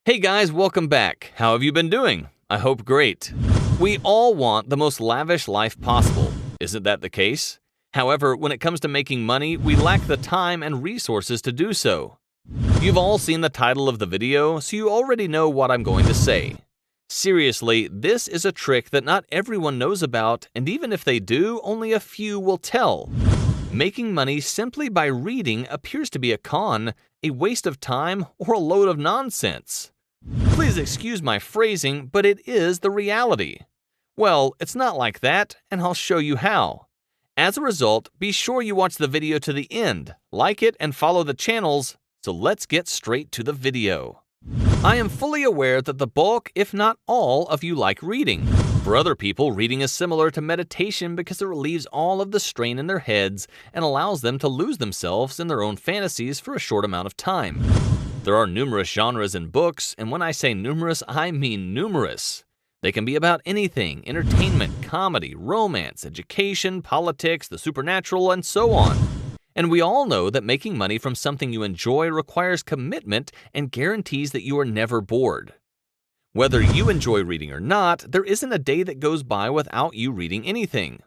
Hey guys, welcome back. How have you been doing? I hope great. We all want the most lavish life possible. Isn't that the case? However, when it comes to making money, we lack the time and resources to do so. You've all seen the title of the video, so you already know what I'm going to say. Seriously, this is a trick that not everyone knows about, and even if they do, only a few will tell. Making money simply by reading appears to be a con, a waste of time, or a load of nonsense. Please excuse my phrasing, but it is the reality. Well, it's not like that, and I'll show you how. As a result, be sure you watch the video to the end, like it, and follow the channels. So let's get straight to the video. I am fully aware that the bulk, if not all, of you like reading. For other people, reading is similar to meditation because it relieves all of the strain in their heads and allows them to lose themselves in their own fantasies for a short amount of time. There are numerous genres in books, and when I say numerous, I mean numerous. They can be about anything: entertainment, comedy, romance, education, politics, the supernatural, and so on. And we all know that making money from something you enjoy requires commitment and guarantees that you are never bored. Whether you enjoy reading or not, there isn't a day that goes by without you reading anything.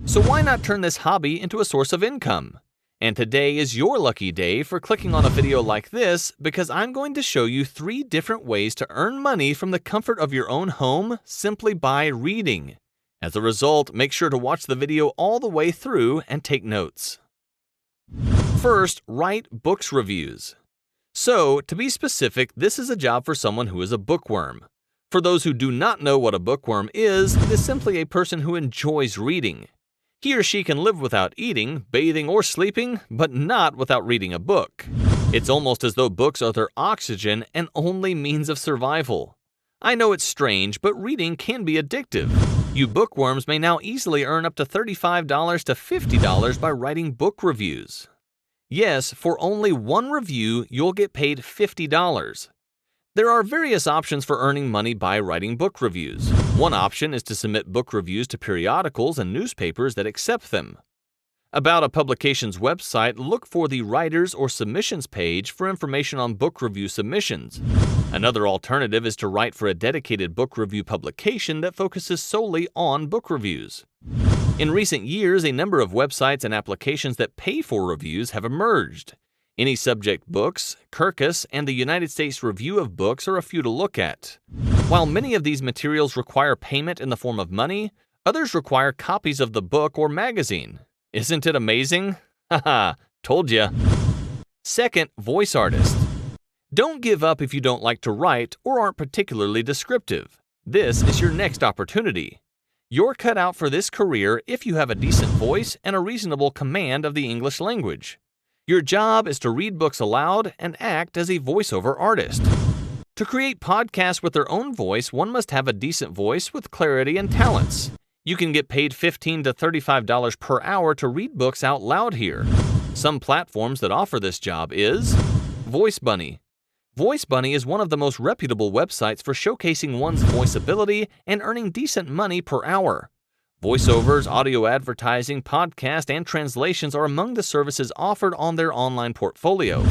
So why not turn this hobby into a source of income? And today is your lucky day for clicking on a video like this, because I'm going to show you 3 different ways to earn money from the comfort of your own home simply by reading. As a result, make sure to watch the video all the way through and take notes. First, write books reviews. So, to be specific, this is a job for someone who is a bookworm. For those who do not know what a bookworm is, it is simply a person who enjoys reading. He or she can live without eating, bathing, or sleeping, but not without reading a book. It's almost as though books are their oxygen and only means of survival. I know it's strange, but reading can be addictive. You bookworms may now easily earn up to $35 to $50 by writing book reviews. Yes, for only one review, you'll get paid $50. There are various options for earning money by writing book reviews. One option is to submit book reviews to periodicals and newspapers that accept them. About a publication's website, look for the Writers or Submissions page for information on book review submissions. Another alternative is to write for a dedicated book review publication that focuses solely on book reviews. In recent years, a number of websites and applications that pay for reviews have emerged. Any Subject Books, Kirkus, and the United States Review of Books are a few to look at. While many of these materials require payment in the form of money, others require copies of the book or magazine. Isn't it amazing? Haha, told ya. Second, voice artist. Don't give up if you don't like to write or aren't particularly descriptive. This is your next opportunity. You're cut out for this career if you have a decent voice and a reasonable command of the English language. Your job is to read books aloud and act as a voiceover artist. To create podcasts with their own voice, one must have a decent voice with clarity and talents. You can get paid $15 to $35 per hour to read books out loud here. Some platforms that offer this job is VoiceBunny. VoiceBunny is one of the most reputable websites for showcasing one's voice ability and earning decent money per hour. Voiceovers, audio advertising, podcast, and translations are among the services offered on their online portfolio.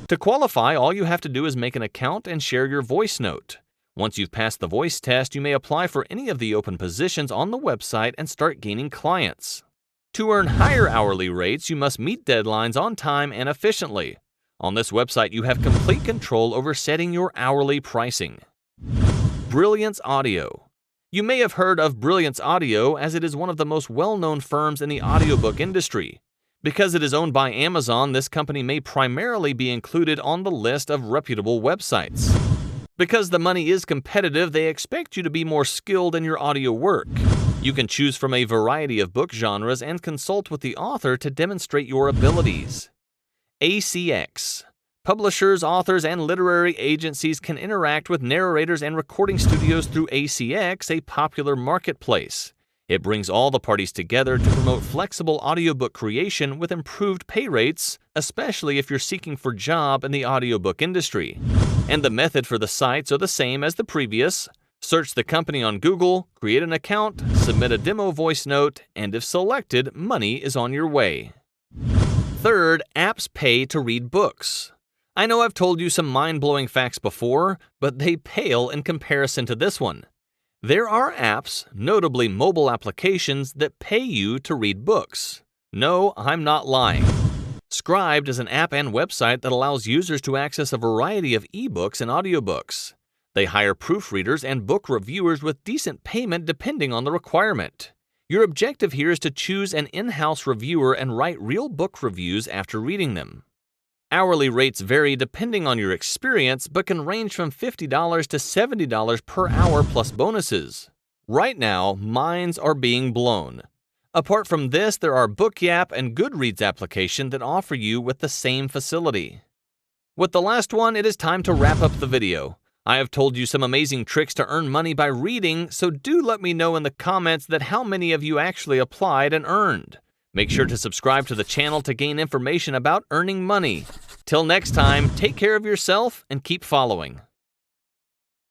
To qualify, all you have to do is make an account and share your voice note. Once you've passed the voice test, you may apply for any of the open positions on the website and start gaining clients. To earn higher hourly rates, you must meet deadlines on time and efficiently. On this website, you have complete control over setting your hourly pricing. Brilliance Audio. You may have heard of Brilliance Audio, as it is one of the most well-known firms in the audiobook industry. Because it is owned by Amazon, this company may primarily be included on the list of reputable websites. Because the money is competitive, they expect you to be more skilled in your audio work. You can choose from a variety of book genres and consult with the author to demonstrate your abilities. ACX. Publishers, authors, and literary agencies can interact with narrators and recording studios through ACX, a popular marketplace. It brings all the parties together to promote flexible audiobook creation with improved pay rates, especially if you're seeking for a job in the audiobook industry. And the method for the sites are the same as the previous. Search the company on Google, create an account, submit a demo voice note, and if selected, money is on your way. Third, apps pay to read books. I know I've told you some mind-blowing facts before, but they pale in comparison to this one. There are apps, notably mobile applications, that pay you to read books. No, I'm not lying. Scribd is an app and website that allows users to access a variety of ebooks and audiobooks. They hire proofreaders and book reviewers with decent payment depending on the requirement. Your objective here is to choose an in-house reviewer and write real book reviews after reading them. Hourly rates vary depending on your experience, but can range from $50 to $70 per hour plus bonuses. Right now, minds are being blown. Apart from this, there are BookYap and Goodreads applications that offer you with the same facility. With the last one, it is time to wrap up the video. I have told you some amazing tricks to earn money by reading, so do let me know in the comments that how many of you actually applied and earned. Make sure to subscribe to the channel to gain information about earning money. Till next time, take care of yourself and keep following.